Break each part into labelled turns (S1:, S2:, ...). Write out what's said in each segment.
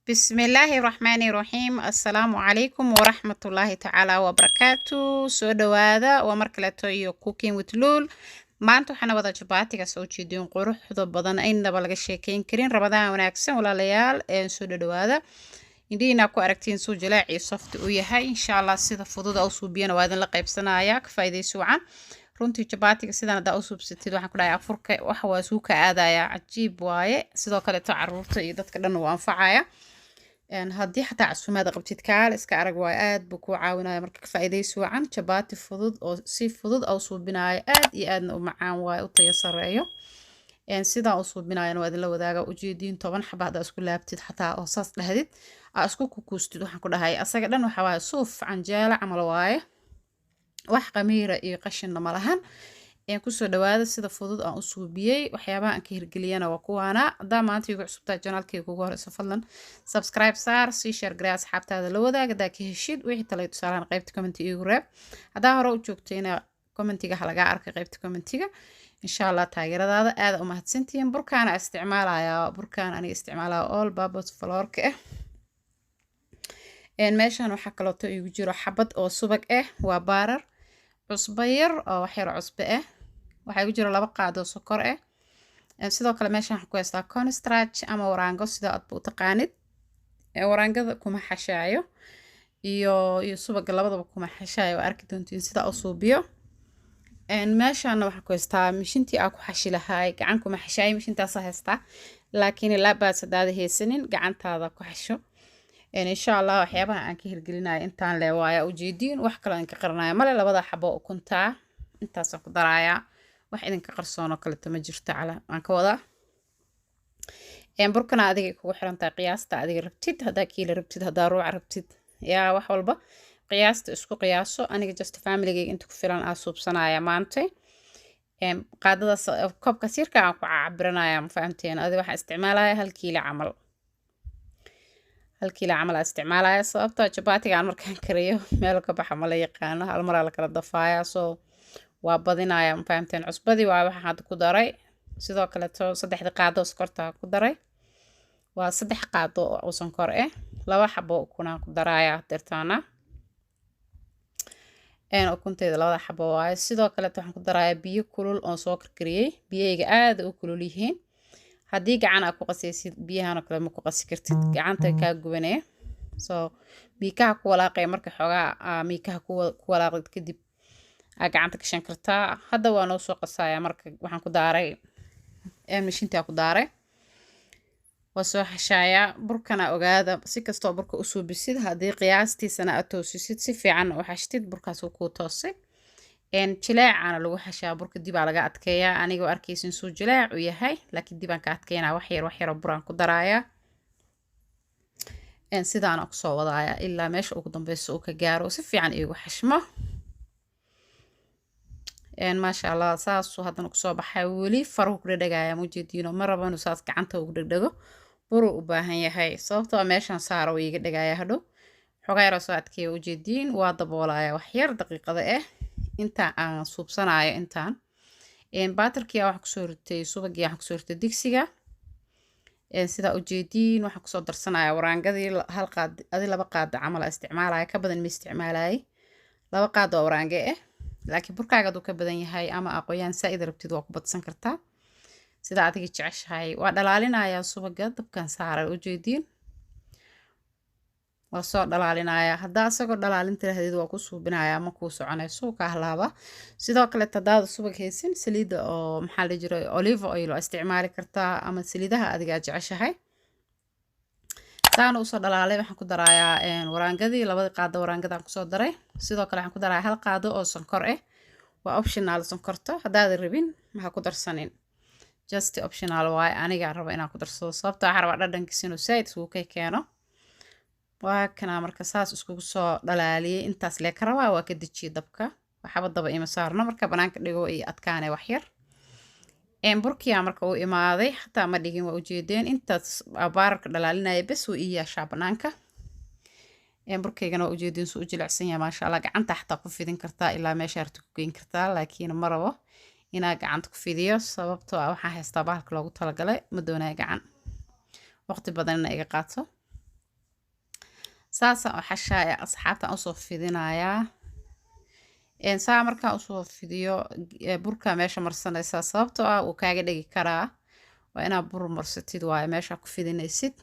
S1: بسم الله الرحمن الرحيم السلام عليكم ورحمة الله تعالى وبركاته سو دوادا ومركلتو iyo cooking with lul maanta waxaan wada jabaatiga soo jeedin quruxda badan aynaba laga sheekeyn karin rabadaan wanaagsan walaalayaal soo dhawaada indiina ku aragtiin soo jilaaci soft u yahay insha Allah sida fudud oo suubiyana waa idin la qaybsanayaa ka faa'iideyso wacan runtii jabaatiga sidaan hada u suubsatid waxaan ku dhahay afurka waxa waa suuka aadaya cajiib waaye sidoo kale caruurta iyo dadka dhan waa anfacaya haddii xataa casuumaad qabtid kaal iska arag waa aad buu ku caawinaya marka ka faa'iideyso wacan jabaati fudud oo si fudud oo suubinaya aad iyo aadna u macaan waaye u tayo sareeyo sidaa u suubinayana waa idin la wadaaga ujeediin 10 xaba hada isku laabtid xataa oo saas dhahdid aa isku kukuustid waxaan ku dhahay asaga dhan waxa waaye suuf canjeela camal waaye wax qamiira iyo qashinna ma lahan ku soo dhawaada sida fudud aan u suubiyay waxyaabaha aan ka hirgeliyana waa kuwaana hadaa maanta igu cusubtaa janaalkayga ugu horeyso fadlan subscribe saar sii share garay asxaabtaada la wadaag hadaa ka heshid wixii talay tusaalaan qaybta comment igu reeb hadaa hore u joogtayna commentiga ha laga arkay qaybta commentiga insha Allah taageeradaada aad u mahadsantihiin burkaan isticmaalaya burkaan aniga isticmaalaya all purpose flour ka meeshan waxa kale oo igu jiro xabad oo subag waa baarar cusbo yar oo wax yar cusbo waxa igu jiro 2 qaado sokor sidoo kale meeshan waxaan ku haystaa cornstarch ama waraango sida aad u taqaanid waraangada kuma xashaayo iyo subag labadaba kuma xashaayo arki doontiin sida uu suubiyo meeshan waxaan ku haystaa mishintii aan ku xashi lahaay gacan kuma xashaayo mishintaas haystaa laakiin la baad sadaada heesanin gacantaada ku xasho insha Allah waxyaabaha aan ka hirgelinayo intaan leewaaya ujeedin wax kale aan ka qaranayo male labada xabo ukunta intaas ku daraaya wax idin ka qarsoono kale tama jirto cala aan ka wada burkana adiga kugu xirantaa qiyaasta adiga rabtid hadaa kiila rabtid hadaa ruuc rabtid yaa wax walba qiyaasta isku qiyaaso aniga just family-gayga inta ku filan aan suubsanaya maanta qaadadaas koobka sirka aan ku cabiranaya ma fahamteen adiga waxa isticmaalaya 1 kiilo camal 1 kiilo camal isticmaalaya sababtoo jabaatiga aan markaan kariyo meel ka baxa ma la yaqaano hal mar la kala dafaaya soo waa badinaya ma fahamteen cusbadii waa waxa had ku daray sidoo kale 3 qaado sokorta ku daray waa 3 qaado oo sonkor 2 xabo kuna ku daraya dirtaana ukunteeda 2 xabo waa sidoo kale waxaan ku daraya biyo kulul oo soo karkariyay biyayga aad u kulul yihiin haddii gacan aad ku qasaysid biyahan kale ma ku qasi kartid gacanta ka gubanee soo biikaha ku walaaqay marka xogaa miikaha ku walaaqid kadib gacanta ka shan kartaa hadda waa noo soo qasaya marka waxaan ku daaray mishinta ku daaray waa soo xashaya burkana ogaada si kasto burka u suubisid haddii qiyaastiisana aad toosisid si fiican u xashtid burkaas ku toosay jileecana lagu xashaa burka dib laga adkeeyaa aniga arkaysin soo jileec u yahay laakiin dib aan ka adkeynaa wax yar buraan ku daraaya sidaan ku soo wadaaya ilaa meesha ugu dambayso uu ka gaaro si fiican igu xashmo maasha Allah saas hadan ku soo baxay wali faruq dhadhagaya mujeediino ma rabano saas gacanta ugu dhagdhago buru u baahan yahay sababtoo meeshan saaro iga dhagaya hadho xogaa yar soo adkeeyo ujeediin waa daboolaya wax yar daqiiqada inta aan suubsanayo intaan baatarkii wax ku soo ritay subagii wax ku soo ritay digsiga sida ujeediin waxa ku soo darsanaya waraangadii 1 qaad adi 2 qaad camal isticmaalaya ka badan ma isticmaalay 2 qaad oo waraange laakiin burkaaga uu ka badan yahay ama aqoon saaid rabtid waa ku badsan kartaa sida adiga jeceshahay waa dhalaalinaya subaga dabkan saaray ujeediin waa soo dhalaalinaya hadaa asagoo dhalaalinta lahayd waa ku suubinaya ma ku soconayso ka halaaba sidoo kale tadaada subag haysin saliida oo maxaa la jiray olive oil oo isticmaali kartaa ama saliidaha adiga jeceshahay saan u soo dhalaalay waxaan ku darayaa waraangadii 2 qaado waraangadaan ku soo daray sidoo kale waxaan ku darayaa 1 qaado oo sonkor waa optional sonkorta hadaad rabin ma ku darsanin just optional waay aniga rabo inaan ku darsado sababtoo ah raba dhadhankiisa inuu saaid uu ka keeno waa kana marka saas isku soo dhalaaliyay intaas lee ka rabaa waa ka dajiyay dabka waxba daba ima saarno marka banaanka dhigo ay adkaanay wax yar burkiya marka uu imaaday hatta ma dhigin waa ujeedeen intaas baarka dhalaalinaya bas uu yeeshaa banaanka burkaygana waa ujeedeen soo jilicsan yahay maasha Allah gacanta xataa ku fidin kartaa ilaa meesha aad ku geyn kartaa laakiin ma rabo inaa gacanta ku fidiyo sababtoo ah waxaa haystaa bahalka loogu talagalay ma doonayo gacan waqti badan iga qaato saasa oo xashaaya asxaabta aan usoo fidinayaa saa markaa usoo fidiyo burka meesha marsanaysaa sababtoo ah uu kaaga dhigi karaa waa inaad bur marsatid waaye meesha ku fidinaysid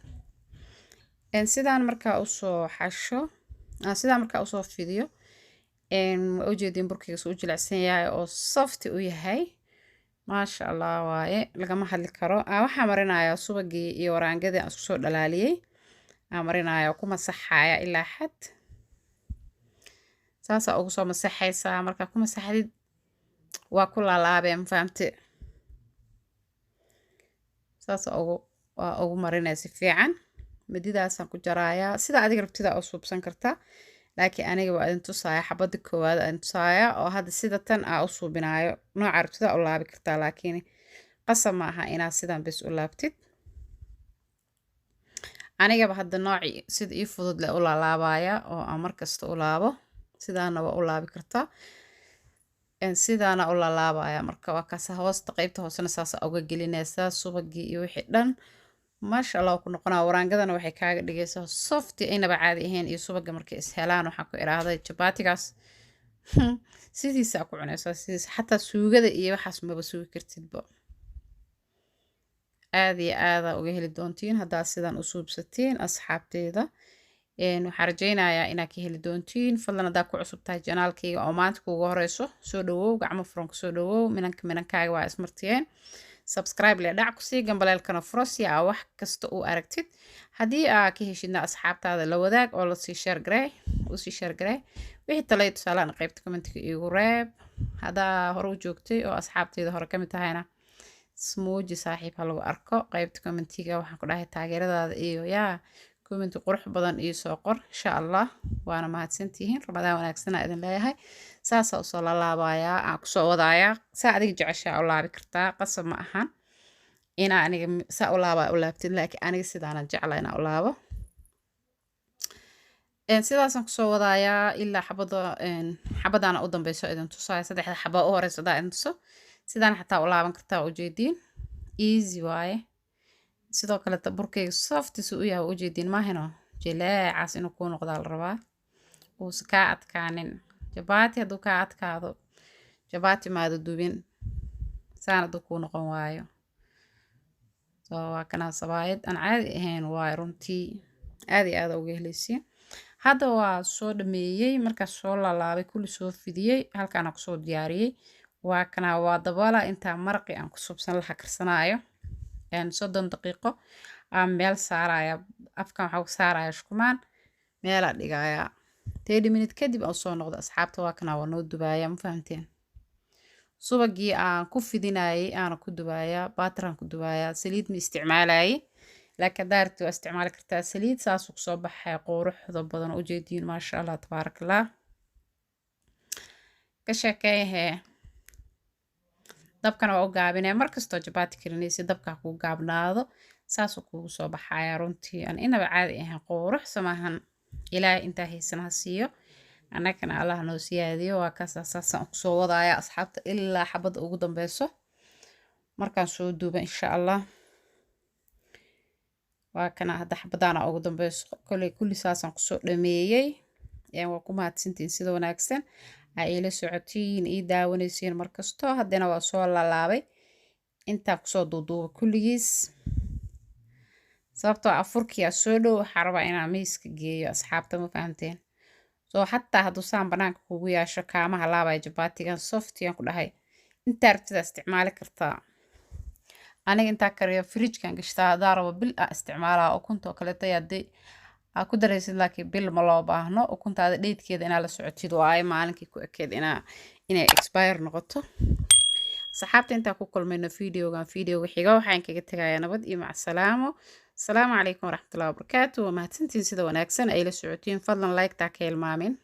S1: sidaan markaa usoo xasho sidaan markaa usoo fidiyo ujeedin burkayga soo jilicsan yahay oo soft u yahay maasha Allah waaye lagama hadli karo waxaa marinayaa subagii iyo waraangadii aan isku soo dhalaaliyay marinayaa ku masaxaya ilaa xad saasa ugu soo masaxaysaa markaa ku masaxdid waa ku laalaabeen fahamte saasa ugu marinaysa fiican mididaasaan ku jarayaa sida adiga rabtida u suubsan kartaa laakiin aniga waa idin tusaaya xabada koowaad aan tusaaya oo hadda sida tan u suubinayo nooca rabtida u laabi kartaa laakiin qasab ma aha inaad sidan bes u laabtid anigaba hadda nooci sida ii fudud leh u laalaabaya oo aan markasta u laabo sidaana waa u laabi kartaa sidaana u laalaabaya marka waa kaas hoosta qaybta hoosena saas uga gelinaysaa subagii iyo wixii dhan maasha Allah ku noqonaa waraangadana waxay kaaga dhigaysaa soft aynaba caadi ahayn iyo subaga markay is helaan waxaan ku iraahday jabaatigaas sidiisa ku cunaysaa sidiisa xataa suugada iyo waxaas maba suugi kartidba aad iyo aad uga heli doontiin haddaa sidan u suubsatiin asxaabteeda waxaan rajaynayaa inaad ka heli doontiin fadlan haddaa ku cusub tahay janaalkayga oo maanta kuugu horeyso soo dhawow gacmo furan ku soo dhawow minankaaga waa ismartiyeen subscribe le dhac ku sii gambaleelkana furo si aa wax kasta u aragtid haddii aa ka heshidna asxaabtaada la wadaag oo lasii share garee wixii talay tusaalaan qaybta commentiga iigu reeb haddaa hore u joogtay oo asxaabteyda hore ka mid tahayna smooji saaxiib ha lagu arko qaybta commentiga waxaan ku dhahay taageeradaada iyo yaa commenti qurux badan iyo soo qor insha Allah waana mahadsantihiin ramadaan wanaagsan idin leeyahay saasa u soo laalaabayaa aan ku soo wadaaya saa adiga jeceshaa u laabi kartaa qasab ma ahan ina aniga saa u laabtid laakiin aniga sidaan jeclaa inaan u laabo sidaasaan ku soo wadaaya ilaa xabadana u dambayso idin tusaaya saddexda xaba u horeysa daa idin tuso sidaan xataa u laaban kartaa ujeediin easy waaye sidoo kale burkayga softiisa u yahay ujeediin maahino jileecaas inuu kuu noqdaa la rabaa uusa kaa adkaanin jabaati hadduu kaa adkaado jabaati maada dubin saan hadduu kuu noqon waayo waa kanaa sabaayad aan caadi ahayn waayo runtii aad iyo aad uga helaysiin hadda waa soo dhameeyey markaas soo laalaabay kulli soo fidiyey halkaana kusoo diyaariyey waa kanaa waa daboola intaa maraqi aan ku subsan laha karsanaayo 30 daqiiqo aan meel saaraya afkan waxa ku saaraya shukumaan meel dhigaya 30 minute kadib aan soo noqdo asxaabta waa kana waa noo dubaaya ma fahanteen subagii aan ku fidinayay aan ku dubaaya baatran ku dubaaya saliid ma isticmaalayay laakiin daartu waa isticmaali kartaa saliid saas ku soo baxay quruxda badan u jeediin ma sha Allah tabarakallah ka sheekeeyay dabkana waa u gaabinaya markastoo jabaati karinaysa dabka ku gaabnaado saas uu kugu soo baxaya runtii aan inaba caadi ahayn qurux samahan ilaahay inta haysan ha siiyo anagana Allah noo siyaadiyo waa ka saasaan ku soo wadaaya asxaabta ilaa xabada ugu dambayso markaan soo duuba insha Allah waa kana hadda xabadana ugu dambayso kulli saasaan ku soo dhameeyay waa ku mahadsantiin sida wanaagsan ay la socotiin ii daawanaysiin markasto haddana waa soo laalaabay inta ku soo duuduuba kulligiis sababtoo afurkiya soo dhow waxaa rabaa inaan miiska geeyo asxaabta ma fahamteen soo xataa hadduu saan banaanka kugu yaasho kaamaha laabaya jabaatigan softiyan ku dhahay intaa rabtida isticmaali kartaa aniga intaa kariyo fridgekan gashtaa hadaa rabo bil isticmaalaa ukuntoo kaleeto yaadee ku daraysid laakiin bil ma loo baahno ukuntaada dheedkeeda inaa la socotid waaye maalinkii ku ekeed inay expire noqoto saxaabta intaa ku kulmayno videoga xiga waxaan kaga tagayaa nabad iyo mac salaamo السلام عليكم ورحمة الله وبركاته ومهتنتين سيدا وناكسن أي لسعوتين فضلا لايك تاكي المامين